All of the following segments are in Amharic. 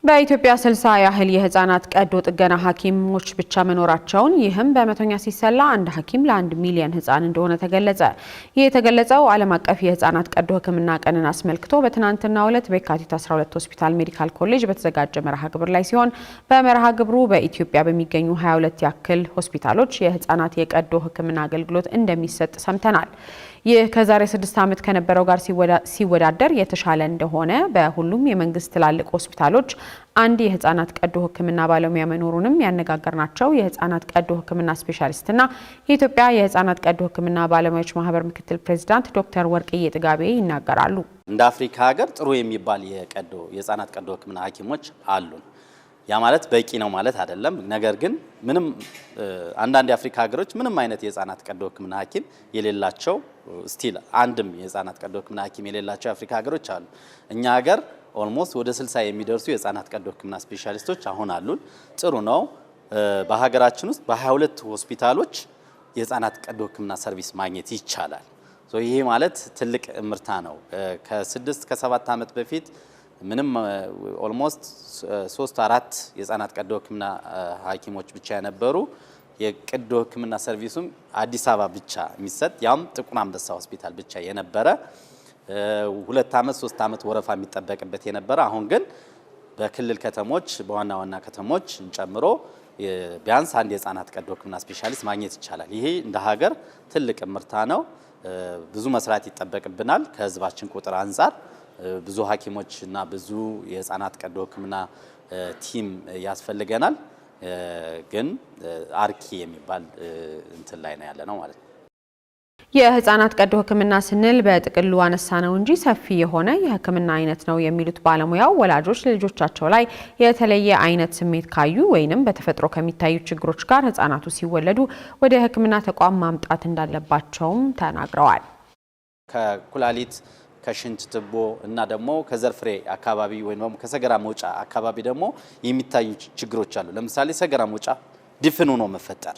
በኢትዮጵያ 60 ያህል የህፃናት ቀዶ ጥገና ሐኪሞች ብቻ መኖራቸውን ይህም በመቶኛ ሲሰላ አንድ ሐኪም ለ1 ሚሊዮን ህፃን እንደሆነ ተገለጸ። ይህ የተገለጸው ዓለም አቀፍ የህፃናት ቀዶ ሕክምና ቀንን አስመልክቶ በትናንትናው ዕለት በየካቲት 12 ሆስፒታል ሜዲካል ኮሌጅ በተዘጋጀ መርሃ ግብር ላይ ሲሆን በመርሃ ግብሩ በኢትዮጵያ በሚገኙ 22 ያክል ሆስፒታሎች የህፃናት የቀዶ ሕክምና አገልግሎት እንደሚሰጥ ሰምተናል። ይህ ከዛሬ 6 ዓመት ከነበረው ጋር ሲወዳደር የተሻለ እንደሆነ በሁሉም የመንግስት ትላልቅ ሆስፒታሎች አንድ የህፃናት ቀዶ ሕክምና ባለሙያ መኖሩንም ያነጋገርናቸው የህፃናት ቀዶ ሕክምና ስፔሻሊስትና የኢትዮጵያ የህፃናት ቀዶ ሕክምና ባለሙያዎች ማህበር ምክትል ፕሬዝዳንት ዶክተር ወርቅዬ ጥጋቤ ይናገራሉ። እንደ አፍሪካ ሀገር ጥሩ የሚባል የህፃናት ቀዶ ሕክምና ሐኪሞች አሉን። ያ ማለት በቂ ነው ማለት አይደለም። ነገር ግን ምንም አንዳንድ የአፍሪካ ሀገሮች ምንም አይነት የህፃናት ቀዶ ሕክምና ሐኪም የሌላቸው ስቲል አንድም የህፃናት ቀዶ ሕክምና ሐኪም የሌላቸው የአፍሪካ ሀገሮች አሉ። እኛ ሀገር ኦልሞስት ወደ 60 የሚደርሱ የህፃናት ቀዶ ሕክምና ስፔሻሊስቶች አሁን አሉን። ጥሩ ነው። በሀገራችን ውስጥ በ22 ሆስፒታሎች የህፃናት ቀዶ ሕክምና ሰርቪስ ማግኘት ይቻላል። ይሄ ማለት ትልቅ ምርታ ነው። ከ6 ከ7 ዓመት በፊት ምንም ኦልሞስት 3-4 የህፃናት ቀዶ ሕክምና ሐኪሞች ብቻ የነበሩ የቀዶ ሕክምና ሰርቪሱም አዲስ አበባ ብቻ የሚሰጥ ያም ጥቁር አንበሳ ሆስፒታል ብቻ የነበረ 2 ዓመት 3 ዓመት ወረፋ የሚጠበቅበት የነበረ አሁን ግን በክልል ከተሞች በዋና ዋና ከተሞች ጨምሮ ቢያንስ አንድ የህፃናት ቀዶ ሕክምና ስፔሻሊስት ማግኘት ይቻላል። ይሄ እንደ ሀገር ትልቅ ምርታ ነው። ብዙ መስራት ይጠበቅብናል። ከህዝባችን ቁጥር አንፃር ብዙ ሐኪሞች እና ብዙ የህፃናት ቀዶ ሕክምና ቲም ያስፈልገናል። ግን አርኪ የሚባል እንትን ላይ ነው ያለ ነው ማለት ነው። የህፃናት ቀዶ ሕክምና ስንል በጥቅሉ አነሳ ነው እንጂ ሰፊ የሆነ የሕክምና አይነት ነው የሚሉት ባለሙያው ወላጆች ልጆቻቸው ላይ የተለየ አይነት ስሜት ካዩ ወይንም በተፈጥሮ ከሚታዩ ችግሮች ጋር ህፃናቱ ሲወለዱ ወደ ሕክምና ተቋም ማምጣት እንዳለባቸውም ተናግረዋል። ከኩላሊት ከሽንት ትቦ እና ደግሞ ከዘር ፍሬ አካባቢ ወይም ደግሞ ከሰገራ መውጫ አካባቢ ደግሞ የሚታዩ ችግሮች አሉ። ለምሳሌ ሰገራ መውጫ ድፍን ሆኖ መፈጠር፣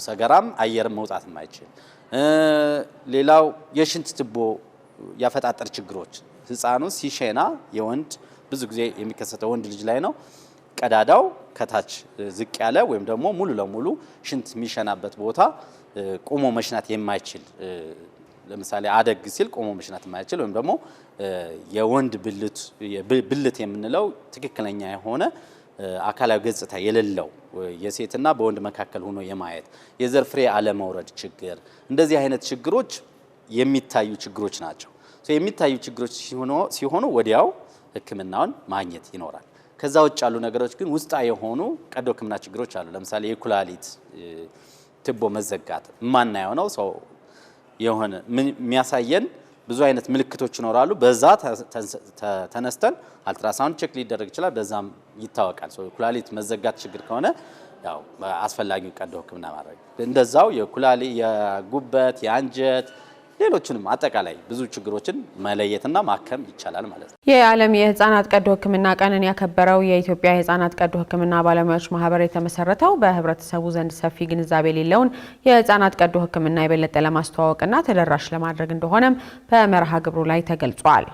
ሰገራም አየር መውጣት የማይችል ሌላው የሽንት ትቦ ያፈጣጠር ችግሮች። ህፃኑ ሲሸና የወንድ ብዙ ጊዜ የሚከሰተው ወንድ ልጅ ላይ ነው። ቀዳዳው ከታች ዝቅ ያለ ወይም ደግሞ ሙሉ ለሙሉ ሽንት የሚሸናበት ቦታ ቆሞ መሽናት የማይችል ለምሳሌ አደግ ሲል ቆሞ መሽናት የማይችል ወይም ደግሞ የወንድ ብልት የምንለው ትክክለኛ የሆነ አካላዊ ገጽታ የሌለው የሴትና በወንድ መካከል ሆኖ የማየት የዘር ፍሬ አለመውረድ ችግር፣ እንደዚህ አይነት ችግሮች የሚታዩ ችግሮች ናቸው። የሚታዩ ችግሮች ሲሆኑ ወዲያው ሕክምናውን ማግኘት ይኖራል። ከዛ ውጭ ያሉ ነገሮች ግን ውስጣ የሆኑ ቀዶ ሕክምና ችግሮች አሉ። ለምሳሌ የኩላሊት ትቦ መዘጋት የማናየው ነው። ሰው የሆነ የሚያሳየን ብዙ አይነት ምልክቶች ይኖራሉ። በዛ ተነስተን አልትራሳውንድ ቼክ ሊደረግ ይችላል። በዛም ይታወቃል። ኩላሊት መዘጋት ችግር ከሆነ ያው አስፈላጊው ቀዶ ሕክምና ማድረግ፣ እንደዛው የኩላሊት የጉበት የአንጀት ሌሎችንም አጠቃላይ ብዙ ችግሮችን መለየትና ማከም ይቻላል ማለት ነው። የዓለም የህፃናት ቀዶ ሕክምና ቀንን ያከበረው የኢትዮጵያ የህፃናት ቀዶ ሕክምና ባለሙያዎች ማህበር የተመሰረተው በህብረተሰቡ ዘንድ ሰፊ ግንዛቤ የሌለውን የህፃናት ቀዶ ሕክምና የበለጠ ለማስተዋወቅና ተደራሽ ለማድረግ እንደሆነም በመርሃ ግብሩ ላይ ተገልጿል።